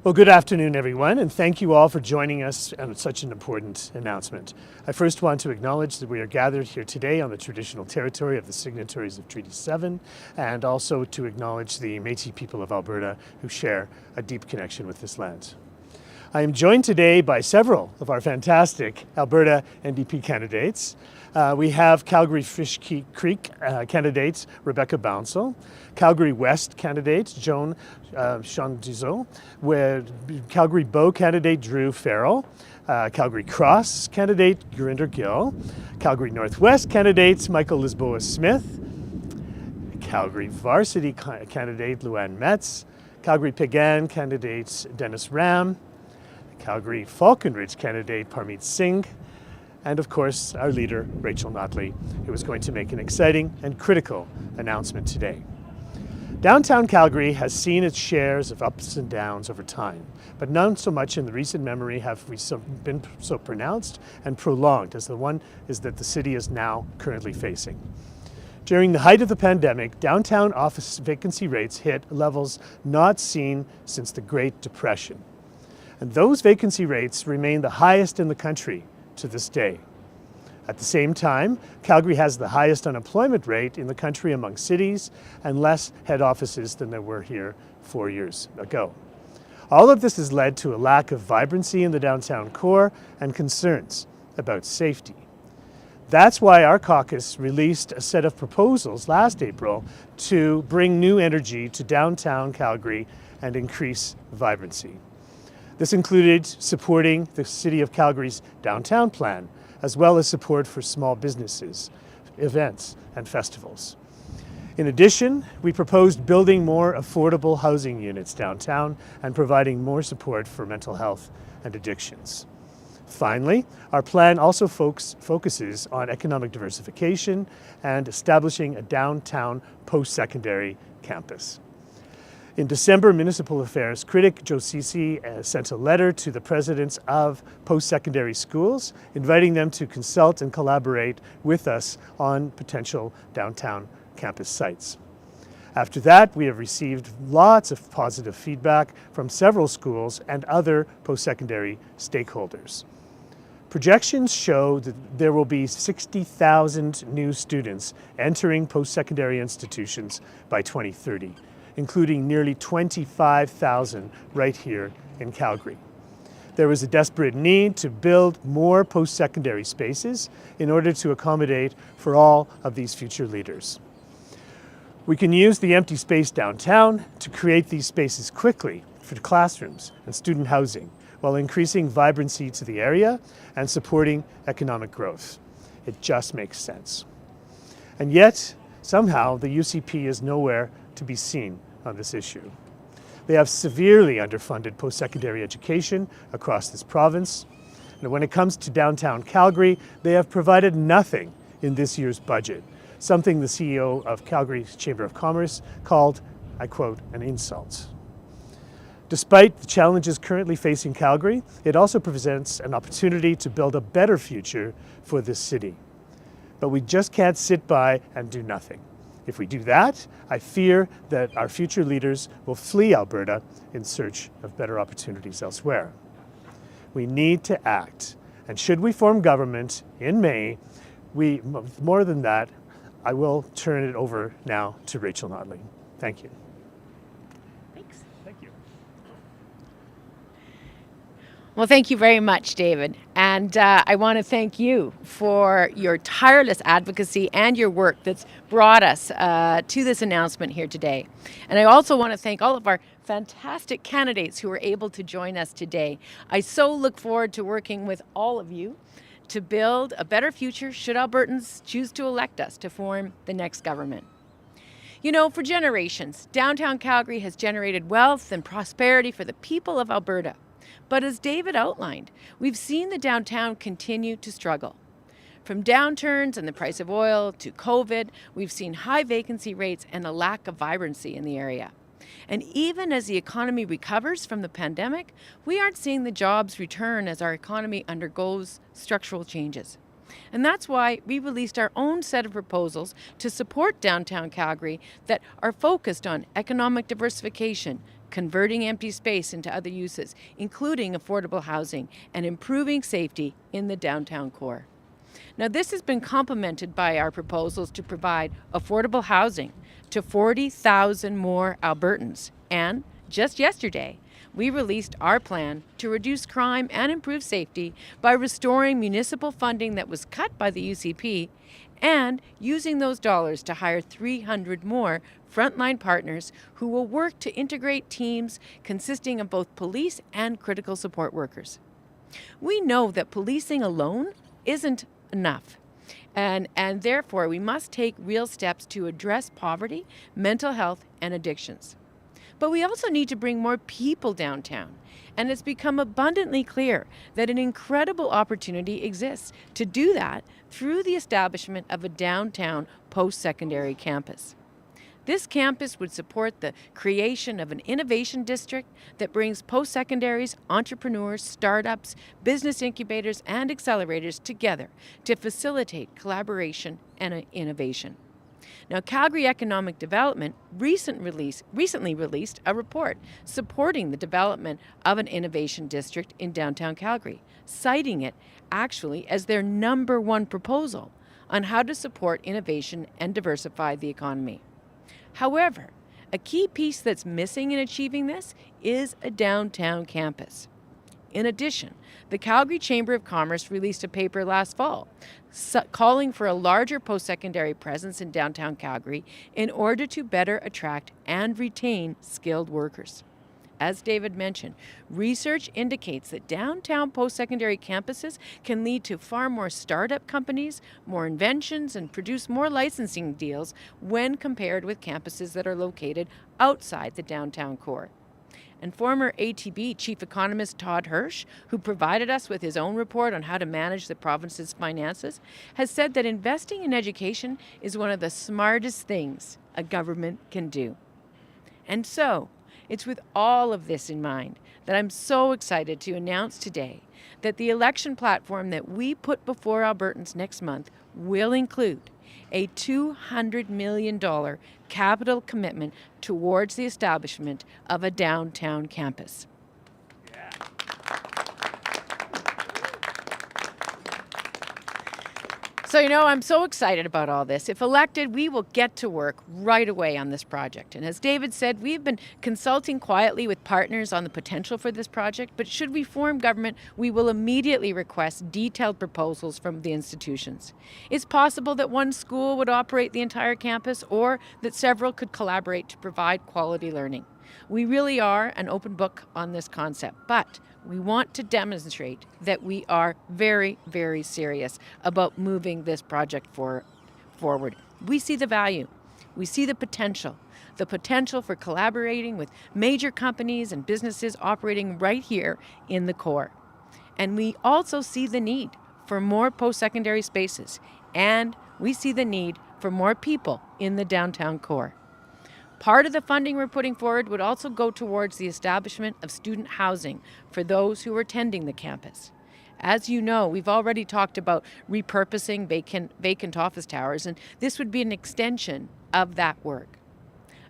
Well, good afternoon, everyone, and thank you all for joining us on such an important announcement. I first want to acknowledge that we are gathered here today on the traditional territory of the signatories of Treaty 7, and also to acknowledge the Métis people of Alberta who share a deep connection with this land. I am joined today by several of our fantastic Alberta NDP candidates. We have Calgary Fish Creek candidate Rebecca Bouncel, Calgary West candidate Joan Chandizo, with Calgary Bow candidate Drew Farrell, Calgary Cross candidate Gurinder Gill, Calgary Northwest candidates Michael Lisboa Smith, Calgary Varsity candidate Luann Metz, Calgary Pegan candidate Dennis Ram, Calgary Falconridge candidate Parmeet Singh, and of course our leader Rachel Notley, who is going to make an exciting and critical announcement today. Downtown Calgary has seen its shares of ups and downs over time, but none so much in the recent memory have we been so pronounced and prolonged as the one is that the city is now currently facing. During the height of the pandemic, downtown office vacancy rates hit levels not seen since the Great Depression. And those vacancy rates remain the highest in the country to this day. At the same time, Calgary has the highest unemployment rate in the country among cities and less head offices than there were here 4 years ago. All of this has led to a lack of vibrancy in the downtown core and concerns about safety. That's why our caucus released a set of proposals last April to bring new energy to downtown Calgary and increase vibrancy. This included supporting the City of Calgary's downtown plan, as well as support for small businesses, events, and festivals. In addition, we proposed building more affordable housing units downtown and providing more support for mental health and addictions. Finally, our plan also focuses on economic diversification and establishing a downtown post-secondary campus. In December, Municipal Affairs Critic Joe Ceci sent a letter to the presidents of post-secondary schools, inviting them to consult and collaborate with us on potential downtown campus sites. After that, we have received lots of positive feedback from several schools and other post-secondary stakeholders. Projections show that there will be 60,000 new students entering post-secondary institutions by 2030. Including nearly 25,000 right here in Calgary. There was a desperate need to build more post-secondary spaces in order to accommodate for all of these future leaders. We can use the empty space downtown to create these spaces quickly for classrooms and student housing, while increasing vibrancy to the area and supporting economic growth. It just makes sense. And yet, somehow, the UCP is nowhere to be seen on this issue. They have severely underfunded post-secondary education across this province. And when it comes to downtown Calgary, they have provided nothing in this year's budget, something the CEO of Calgary's Chamber of Commerce called, I quote, an insult. Despite the challenges currently facing Calgary, it also presents an opportunity to build a better future for this city. But we just can't sit by and do nothing. If we do that, I fear that our future leaders will flee Alberta in search of better opportunities elsewhere. We need to act. And should we form government in May, more than that, I will turn it over now to Rachel Notley. Thank you. Thanks. Thank you. Well, thank you very much, David. And I want to thank you for your tireless advocacy and your work that's brought us to this announcement here today. And I also want to thank all of our fantastic candidates who were able to join us today. I so look forward to working with all of you to build a better future should Albertans choose to elect us to form the next government. You know, for generations, downtown Calgary has generated wealth and prosperity for the people of Alberta. But as David outlined, we've seen the downtown continue to struggle. From downturns in the price of oil to COVID, we've seen high vacancy rates and a lack of vibrancy in the area. And even as the economy recovers from the pandemic, we aren't seeing the jobs return as our economy undergoes structural changes. And that's why we released our own set of proposals to support downtown Calgary that are focused on economic diversification, converting empty space into other uses, including affordable housing, and improving safety in the downtown core. Now, this has been complemented by our proposals to provide affordable housing to 40,000 more Albertans. And just yesterday, we released our plan to reduce crime and improve safety by restoring municipal funding that was cut by the UCP and using those dollars to hire 300 more frontline partners who will work to integrate teams consisting of both police and critical support workers. We know that policing alone isn't enough. And therefore, we must take real steps to address poverty, mental health, and addictions. But we also need to bring more people downtown. And it's become abundantly clear that an incredible opportunity exists to do that through the establishment of a downtown post-secondary campus. This campus would support the creation of an innovation district that brings post-secondaries, entrepreneurs, startups, business incubators, and accelerators together to facilitate collaboration and innovation. Now, Calgary Economic Development recently released a report supporting the development of an innovation district in downtown Calgary, citing it actually as their #1 proposal on how to support innovation and diversify the economy. However, a key piece that's missing in achieving this is a downtown campus. In addition, the Calgary Chamber of Commerce released a paper last fall calling for a larger post-secondary presence in downtown Calgary in order to better attract and retain skilled workers. As David mentioned, research indicates that downtown post-secondary campuses can lead to far more startup companies, more inventions, and produce more licensing deals when compared with campuses that are located outside the downtown core. And former ATB chief economist Todd Hirsch, who provided us with his own report on how to manage the province's finances, has said that investing in education is one of the smartest things a government can do. And so, it's with all of this in mind that I'm so excited to announce today that the election platform that we put before Albertans next month will include a $200 million capital commitment towards the establishment of a downtown campus. So, I'm so excited about all this. If elected, we will get to work right away on this project. And as David said, we've been consulting quietly with partners on the potential for this project, but should we form government, we will immediately request detailed proposals from the institutions. It's possible that one school would operate the entire campus or that several could collaborate to provide quality learning. We really are an open book on this concept, but we want to demonstrate that we are very, very serious about moving this project forward. We see the value. We see the potential for collaborating with major companies and businesses operating right here in the core. And we also see the need for more post-secondary spaces, and we see the need for more people in the downtown core. Part of the funding we're putting forward would also go towards the establishment of student housing for those who are attending the campus. As you know, we've already talked about repurposing vacant office towers, and this would be an extension of that work.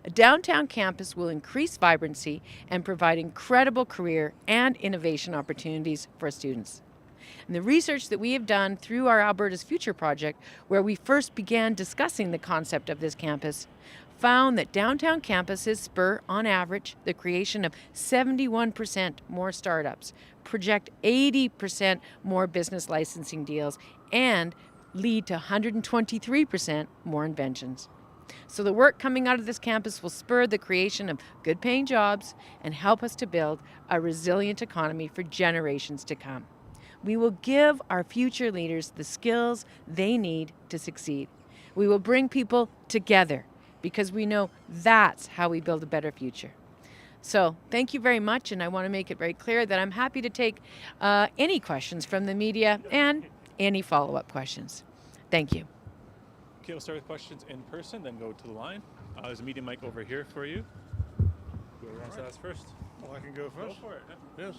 A downtown campus will increase vibrancy and provide incredible career and innovation opportunities for students. And the research that we have done through our Alberta's Future project, where we first began discussing the concept of this campus, found that downtown campuses spur, on average, the creation of 71% more startups, project 80% more business licensing deals, and lead to 123% more inventions. So the work coming out of this campus will spur the creation of good-paying jobs and help us to build a resilient economy for generations to come. We will give our future leaders the skills they need to succeed. We will bring people together, because we know that's how we build a better future. So thank you very much, and I want to make it very clear that I'm happy to take any questions from the media and any follow-up questions. Thank you. Okay, we'll start with questions in person, then go to the line. There's a media mic over here for you. Whoever wants to ask first. Well, I can go first. Go for it. Yeah. Yes.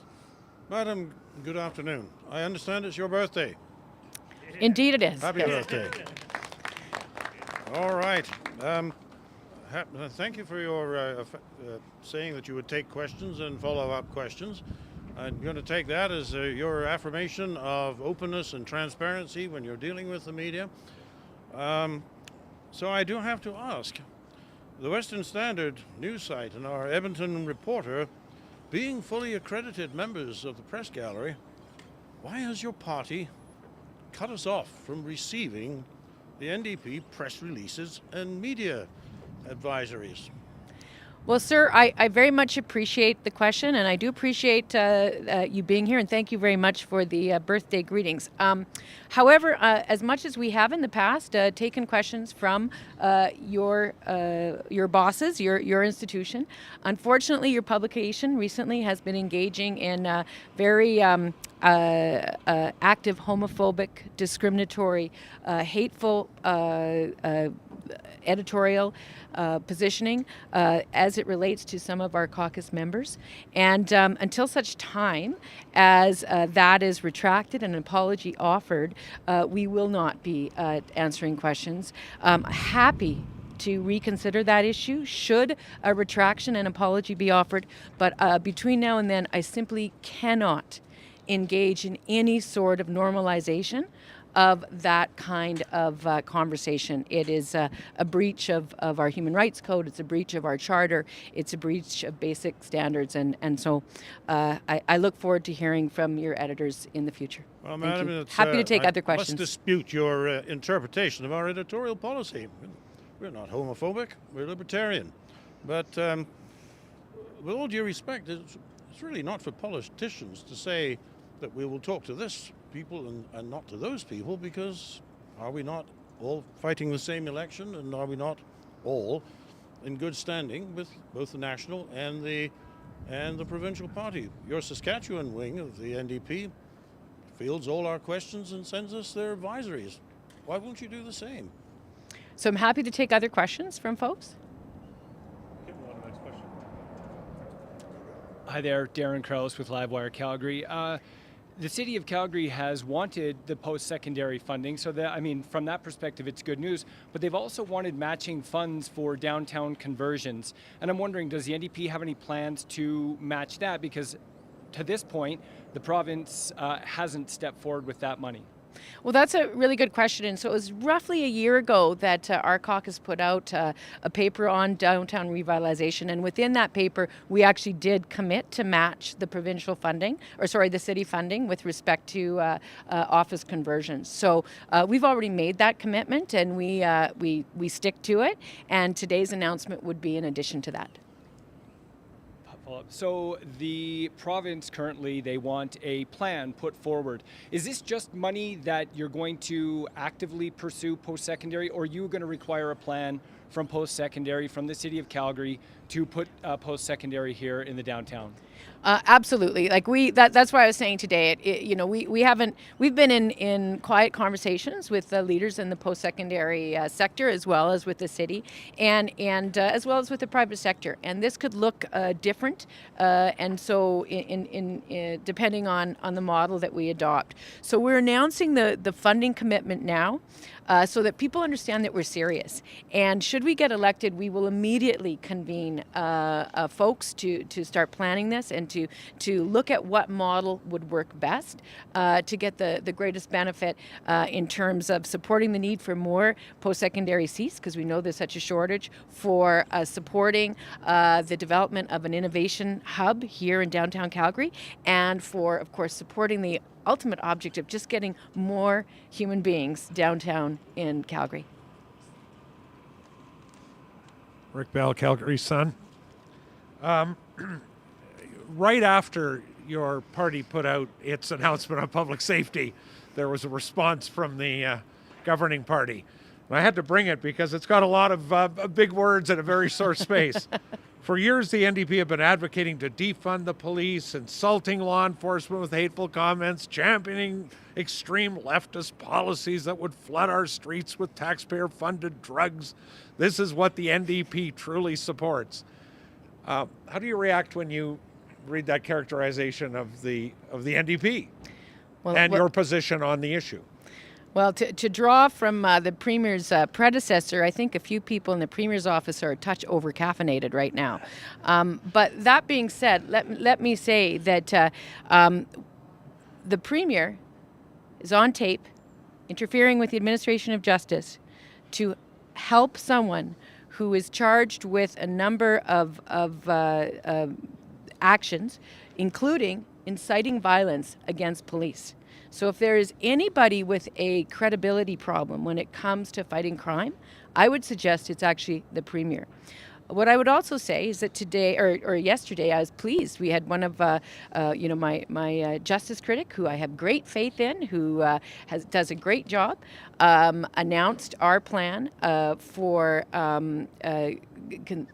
Madam, good afternoon. I understand it's your birthday. Indeed it is. Happy birthday. All right. Thank you for your saying that you would take questions and follow-up questions. I'm going to take that as your affirmation of openness and transparency when you're dealing with the media. So I do have to ask, the Western Standard news site and our Edmonton reporter, being fully accredited members of the press gallery, why has your party cut us off from receiving the NDP press releases and media advisories? Well, sir, I very much appreciate the question, and I do appreciate you being here, and thank you very much for the birthday greetings. However, as much as we have in the past taken questions from your bosses, your institution, unfortunately, your publication recently has been engaging in very active homophobic, discriminatory, hateful editorial positioning as it relates to some of our caucus members. And until such time as that is retracted and an apology offered, we will not be answering questions. Happy to reconsider that issue should a retraction and apology be offered. But between now and then, I simply cannot engage in any sort of normalization of that kind of conversation. It is a breach of our human rights code, it's a breach of our charter, it's a breach of basic standards, and so I look forward to hearing from your editors in the future. Well, Thank Madam, you. Happy to take other questions. I must dispute your interpretation of our editorial policy. We're not homophobic, we're libertarian. But with all due respect, it's really not for politicians to say that we will talk to this people and not to those people, because are we not all fighting the same election, and are we not all in good standing with both the national and the provincial party? Your Saskatchewan wing of the NDP fields all our questions and sends us their advisories. Why won't you do the same? So I'm happy to take other questions from folks. Okay, we'll on to the next question. Hi there, Darren Krause with Livewire Calgary. The City of Calgary has wanted the post-secondary funding, so that, I mean, from that perspective, it's good news, but they've also wanted matching funds for downtown conversions. And I'm wondering, does the NDP have any plans to match that? Because to this point, the province hasn't stepped forward with that money. Well, that's a really good question. And so it was roughly a year ago that our caucus put out a paper on downtown revitalization. And within that paper, we actually did commit to match the provincial funding, the city funding with respect to office conversions. So we've already made that commitment, and we stick to it. And today's announcement would be in addition to that. So the province currently, they want a plan put forward. Is this just money that you're going to actively pursue post-secondary, or are you going to require a plan from post-secondary, from the City of Calgary, to put post-secondary here in the downtown? Absolutely. Like that's why I was saying today, we've been in quiet conversations with the leaders in the post-secondary sector, as well as with the city, and as well as with the private sector. And this could look different, and so in depending on the model that we adopt. So we're announcing the funding commitment now, so that people understand that we're serious. And should we get elected, we will immediately convene folks to start planning this and to look at what model would work best to get the greatest benefit in terms of supporting the need for more post-secondary seats, because we know there's such a shortage, for supporting the development of an innovation hub here in downtown Calgary, and for, of course, supporting the ultimate object of just getting more human beings downtown in Calgary. Rick Bell, Calgary Sun. Right after your party put out its announcement on public safety, there was a response from the governing party. And I had to bring it because it's got a lot of big words in a very short space. For years, the NDP have been advocating to defund the police, insulting law enforcement with hateful comments, championing extreme leftist policies that would flood our streets with taxpayer-funded drugs. This is what the NDP truly supports. How do you react when you read that characterization of the NDP and your position on the issue? Well, to draw from the Premier's predecessor, I think a few people in the Premier's office are a touch over-caffeinated right now. But that being said, let me say that the Premier is on tape interfering with the administration of justice to help someone who is charged with a number of actions, including inciting violence against police. So if there is anybody with a credibility problem when it comes to fighting crime, I would suggest it's actually the Premier. What I would also say is that today or yesterday, I was pleased. We had one of my justice critic, who I have great faith in, who does a great job, announced our plan for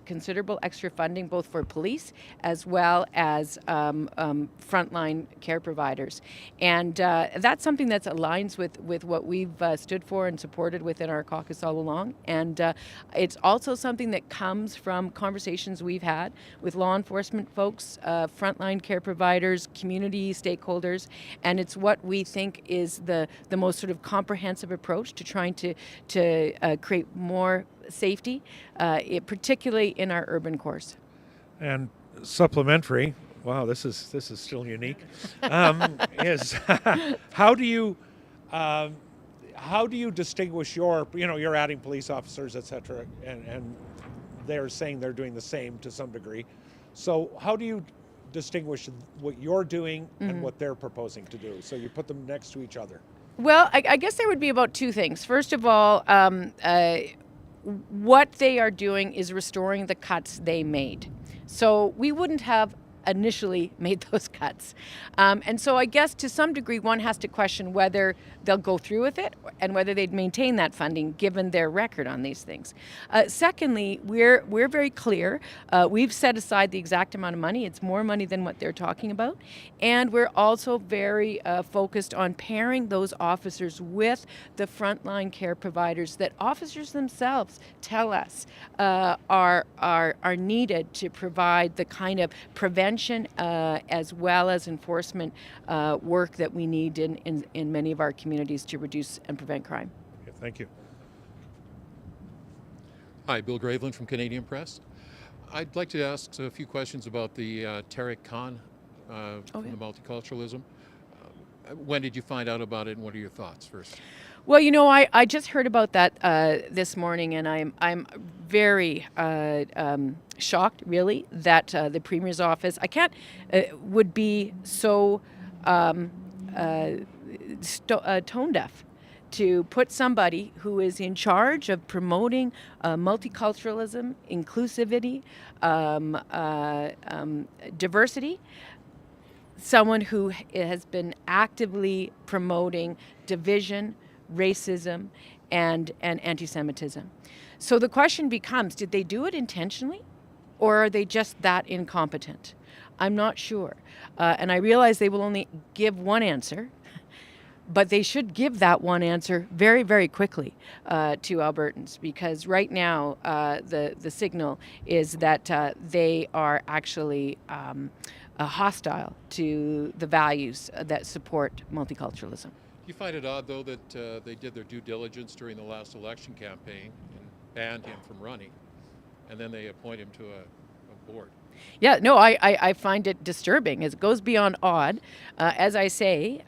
considerable extra funding, both for police as well as frontline care providers, and that's something that aligns with what we've stood for and supported within our caucus all along. And it's also something that comes from conversations we've had with law enforcement folks, frontline care providers, community stakeholders, and it's what we think is the most sort of comprehensive approach to trying to create more safety, particularly in our urban cores. And supplementary, wow, this is still unique, is how do you distinguish you're adding police officers, et cetera, and they're saying they're doing the same to some degree. So how do you distinguish what you're doing and what they're proposing to do? So you put them next to each other. Well, I guess there would be about two things. First of all, what they are doing is restoring the cuts they made. So we wouldn't have initially made those cuts. And so I guess to some degree one has to question whether they'll go through with it and whether they'd maintain that funding given their record on these things. Secondly, we're very clear. We've set aside the exact amount of money. It's more money than what they're talking about. And we're also very focused on pairing those officers with the frontline care providers that officers themselves tell us are needed to provide the kind of prevention as well as enforcement work that we need in many of our communities to reduce and prevent crime. Okay, thank you. Hi, Bill Graveland from Canadian Press. I'd like to ask a few questions about the Tariq Khan from the multiculturalism. When did you find out about it, and what are your thoughts first? Well, I just heard about that this morning, and I'm very shocked, really, that the Premier's office would be so tone deaf to put somebody who is in charge of promoting multiculturalism, inclusivity, diversity, someone who has been actively promoting division, racism, and anti-Semitism. So the question becomes, did they do it intentionally, or are they just that incompetent? I'm not sure. And I realize they will only give one answer, but they should give that one answer very, very quickly to Albertans, because right now the signal is that they are actually hostile to the values that support multiculturalism. Do you find it odd, though, that they did their due diligence during the last election campaign and banned him from running, and then they appoint him to a board? Yeah, no, I find it disturbing. It goes beyond odd. As I say,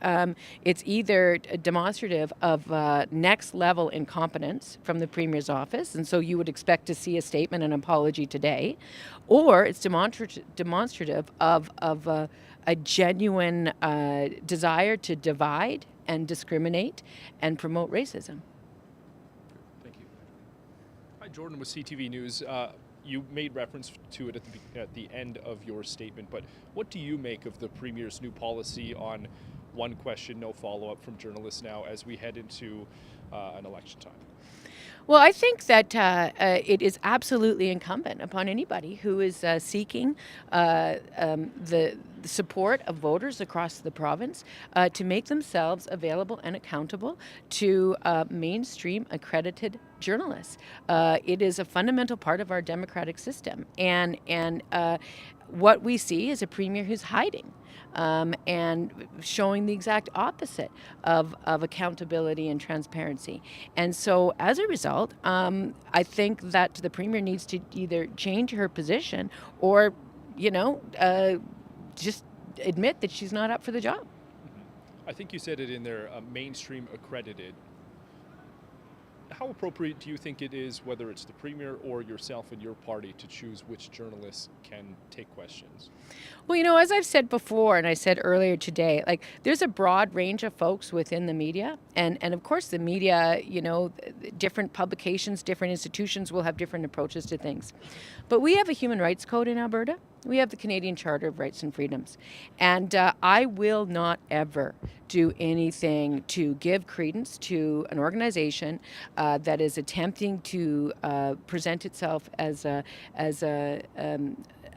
it's either demonstrative of next level incompetence from the Premier's office, and so you would expect to see a statement and apology today, or it's demonstrative of a genuine desire to divide and discriminate and promote racism. Thank you. Hi, Jordan with CTV News. You made reference to it at the end of your statement, but what do you make of the Premier's new policy on one question, no follow-up from journalists now as we head into an election time? Well, I think that it is absolutely incumbent upon anybody who is seeking the support of voters across the province to make themselves available and accountable to mainstream accredited journalists. It is a fundamental part of our democratic system, and what we see is a Premier who's hiding. and showing the exact opposite of accountability and transparency. And so as a result, I think that the Premier needs to either change her position or, just admit that she's not up for the job. I think you said it in there, mainstream accredited. How appropriate do you think it is, whether it's the Premier or yourself and your party, to choose which journalists can take questions? Well, as I've said before, and I said earlier today, there's a broad range of folks within the media. And of course, the media, different publications, different institutions will have different approaches to things. But we have a human rights code in Alberta. We have the Canadian Charter of Rights and Freedoms. And I will not ever do anything to give credence to an organization that is attempting to present itself as an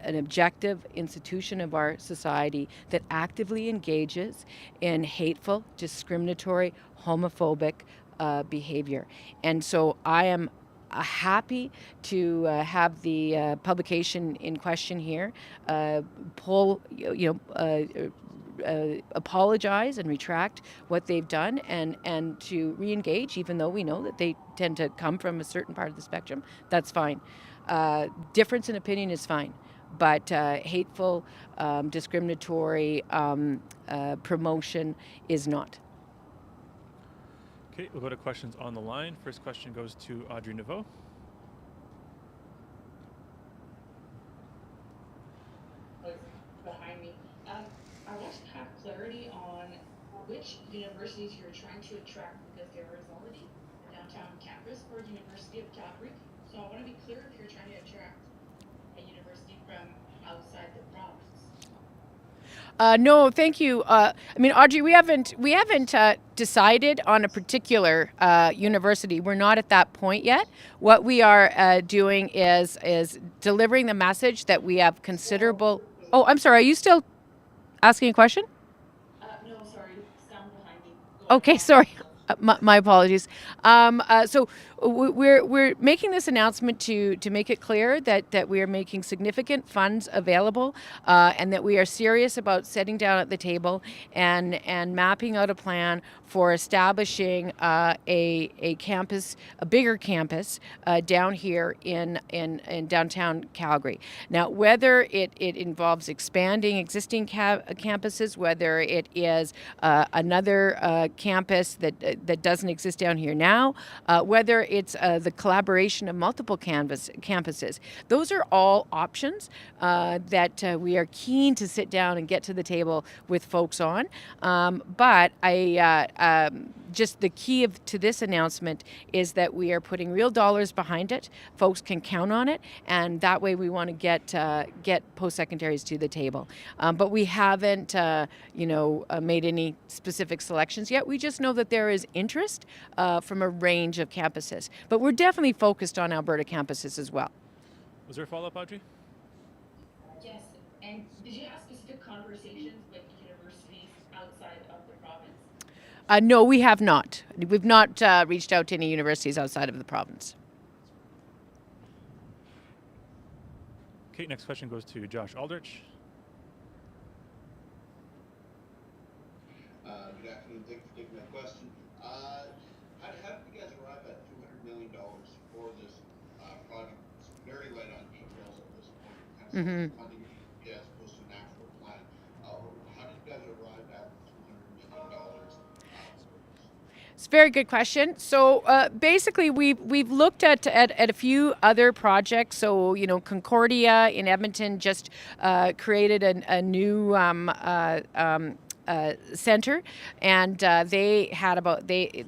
objective institution of our society that actively engages in hateful, discriminatory, homophobic behavior. And so I am happy to have the publication in question here apologize and retract what they've done and to re-engage, even though we know that they tend to come from a certain part of the spectrum. That's fine. Difference in opinion is fine. But hateful, discriminatory promotion is not. Okay, we'll go to questions on the line. First question goes to Audrey Nouveau. Behind me. I want to have clarity on which universities you're trying to attract, because there is already a downtown campus for the University of Calgary. So I want to be clear if you're trying to attract a university from outside the province. No, thank you. Audrey, we haven't decided on a particular university. We're not at that point yet. What we are doing is delivering the message that we have considerable. Oh, I'm sorry. Are you still asking a question? No, sorry. Sound behind me. Okay, sorry. My apologies. So we're making this announcement to make it clear that we are making significant funds available and that we are serious about sitting down at the table and mapping out a plan for establishing a campus, a bigger campus down here in downtown Calgary. Now, whether it involves expanding existing campuses, whether it is another campus that doesn't exist down here now, whether it's the collaboration of multiple campuses. Those are all options that we are keen to sit down and get to the table with folks on. But just the key to this announcement is that we are putting real dollars behind it. Folks can count on it, and that way we want to get post-secondaries to the table. But we haven't, made any specific selections yet. We just know that there is interest from a range of campuses. But we're definitely focused on Alberta campuses as well. Was there a follow-up, Audrey? Yes. And did you have specific conversations with universities outside of the province? No, we have not. We've not reached out to any universities outside of the province. Okay, next question goes to Josh Aldrich. Good afternoon. Thank you for taking that question. How did you guys arrive at $200 million for this project? It's very light on details at this point. Kind of funding as opposed to an actual plan. How did you guys arrive at $200 million? It's a very good question. So basically, we've looked at a few other projects. So Concordia in Edmonton just created a new center, and they had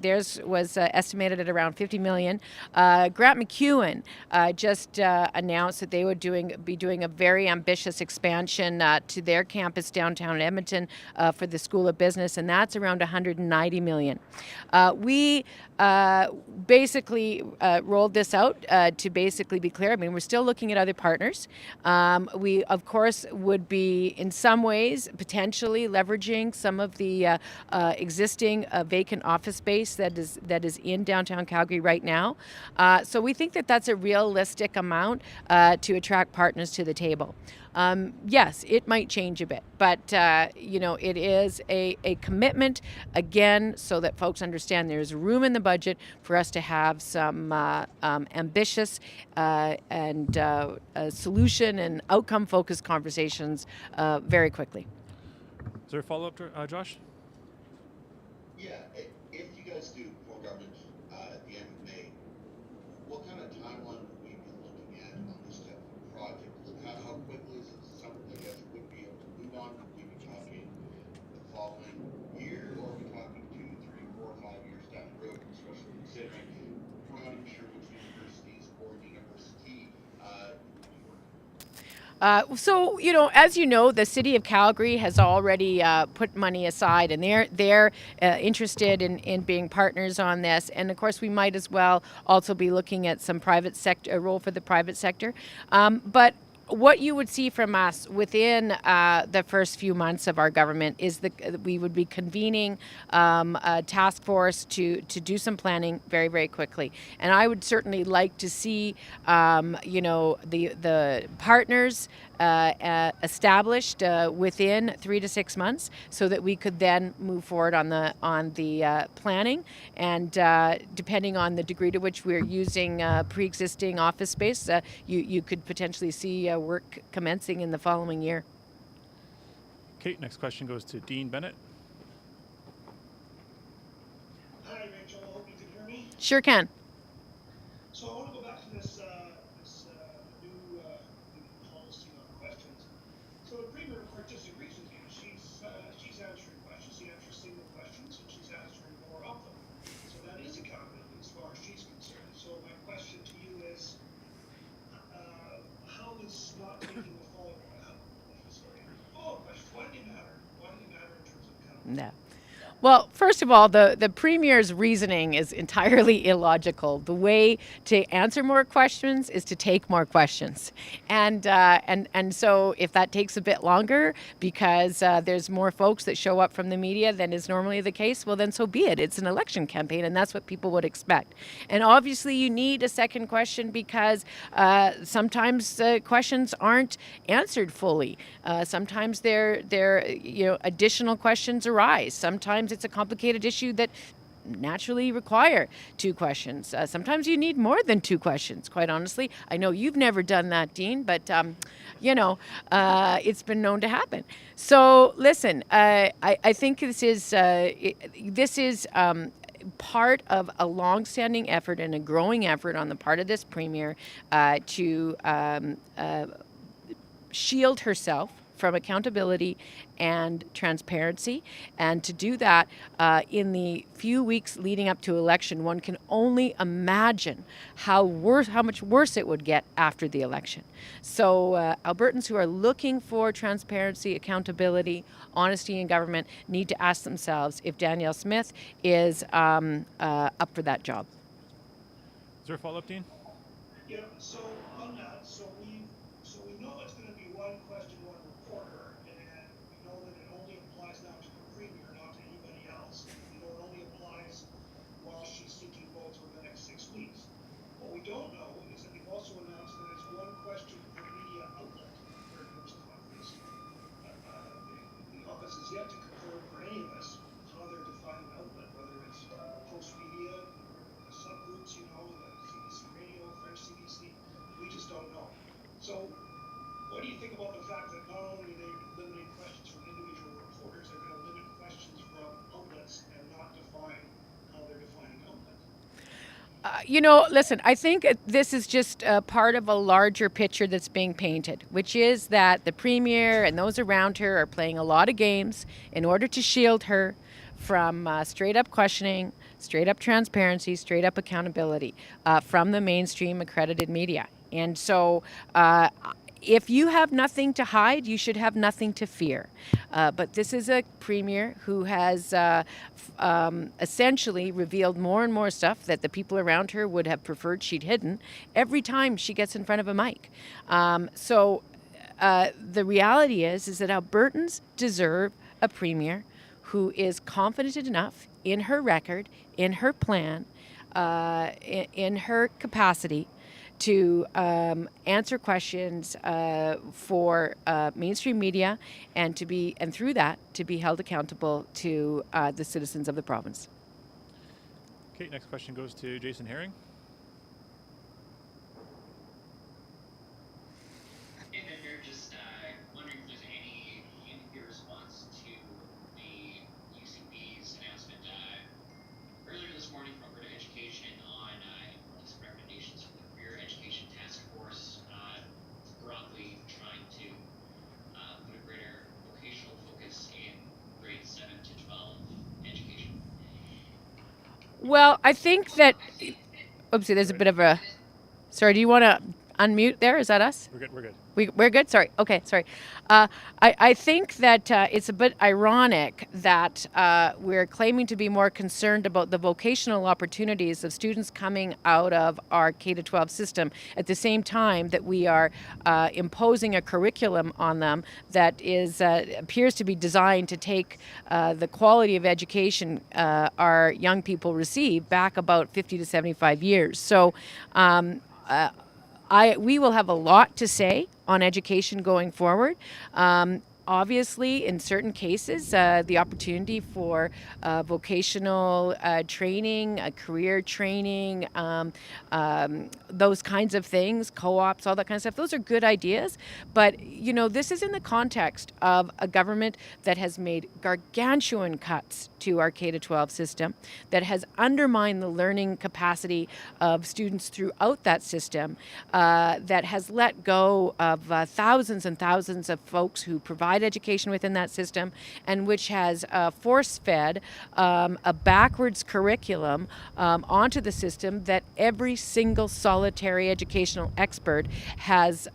theirs was estimated at around $50 million. Grant McEwen just announced that they would be doing a very ambitious expansion to their campus downtown in Edmonton for the School of Business, and that's around $190 million. We basically rolled this out to basically be clear. We're still looking at other partners. We, of course, would be in some ways potentially leveraging backfilling some of the existing vacant office space that is in downtown Calgary right now. So we think that that's a realistic amount to attract partners to the table. Yes, it might change a bit, but it is a commitment, again, so that folks understand there's room in the budget for us to have some ambitious and solution and outcome-focused conversations very quickly. Is there a follow-up, Josh? Yeah, if you guys do form government at the end of May, what kind of timeline would we be looking at on this type of project? How quickly is it something that you guys would be able to move on? Would we be talking the following year, or are we talking 2, 3, 4, 5 years down the road, especially considering we're not even sure which universities or university So, as you know, the City of Calgary has already put money aside, and they're interested in being partners on this. And of course, we might as well also be looking at some private sector, a role for the private sector. But what you would see from us within the first few months of our government is that we would be convening a task force to do some planning very, very quickly. And I would certainly like to see, the partners established within 3 to 6 months, so that we could then move forward on the planning. And depending on the degree to which we're using pre-existing office space, you could potentially see work commencing in the following year. Okay, next question goes to Dean Bennett. Hi, Rachel. I hope you can hear me. Sure can. So I want to go back to this new policy on questions. So the Premier, of course, disagrees with you. She's answering questions. She answers single questions, and she's answering more of them. So that is accountability as far as she's concerned. So my question to you is, how is not taking the follow-up question? Why did it matter? Why did it matter in terms of accountability? No. Well, first of all, the Premier's reasoning is entirely illogical. The way to answer more questions is to take more questions. And so if that takes a bit longer because there's more folks that show up from the media than is normally the case, well, then so be it. It's an election campaign, and that's what people would expect. And obviously you need a second question because sometimes questions aren't answered fully. Sometimes additional questions arise. Sometimes it's a complicated issue that naturally require 2 questions. Sometimes you need more than 2 questions, quite honestly. I know you've never done that, Dean, but it's been known to happen. So listen, I think this is part of a long-standing effort and a growing effort on the part of this Premier to shield herself from accountability and transparency. And to do that in the few weeks leading up to election, one can only imagine how much worse it would get after the election. So Albertans who are looking for transparency, accountability, honesty in government need to ask themselves if Danielle Smith is up for that job. Is there a follow-up, Dean? Yeah, so on that, so we know it's going to be one question, one reporter, and we know that it only applies now to the Premier, not to anybody else. We know it only applies while she's seeking votes over the next 6 weeks. What we don't know is that we've also announced that it's one question per media outlet for a news conference. The office is yet to confirm for any of us how they're defining outlet, whether it's post media, subgroups, the CBC radio, French CBC. We just don't know. So what do you think about the fact that not only are they limiting questions from individual reporters, they're going to limit questions from outlets and not define how they're defining outlets? Listen, I think this is just part of a larger picture that's being painted, which is that the Premier and those around her are playing a lot of games in order to shield her from straight up questioning, straight up transparency, straight up accountability from the mainstream accredited media. And so if you have nothing to hide, you should have nothing to fear. But this is a Premier who has essentially revealed more and more stuff that the people around her would have preferred she'd hidden every time she gets in front of a mic. So the reality is that Albertans deserve a Premier who is confident enough in her record, in her plan, in her capacity to answer questions for mainstream media, and through that to be held accountable to the citizens of the province. Okay, next question goes to Jason Herring. Hey there, just wondering if there's any NDP response to the UCB's announcement earlier this morning from Alberta Education on some recommendations from the Career Education Task Force, broadly trying to put a greater vocational focus in grades 7 to 12 education. Well, I think that. Oopsie, there's a bit of a. Sorry, do you want to unmute there? Is that us? We're good. We're good. We're good? Sorry. Okay, sorry. I think that it's a bit ironic that we're claiming to be more concerned about the vocational opportunities of students coming out of our K-12 system at the same time that we are imposing a curriculum on them that appears to be designed to take the quality of education our young people receive back about 50 to 75 years. So we will have a lot to say on education going forward. Obviously, in certain cases, the opportunity for vocational training, career training, those kinds of things, co-ops, all that kind of stuff, those are good ideas. But, you know, this is in the context of a government that has made gargantuan cuts to our K-12 system, that has undermined the learning capacity of students throughout that system, that has let go of thousands and thousands of folks who provide education within that system, and which has force-fed a backwards curriculum onto the system that every single solitary educational expert has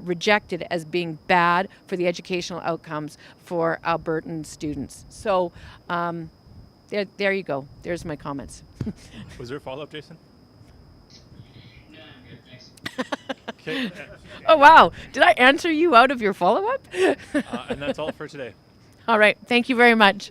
rejected as being bad for the educational outcomes for Albertan students. So there you go. There's my comments. Was there a follow-up, Jason? No, I'm good, thanks. Okay. Oh, wow. Did I answer you out of your follow-up? And that's all for today. All right. Thank you very much.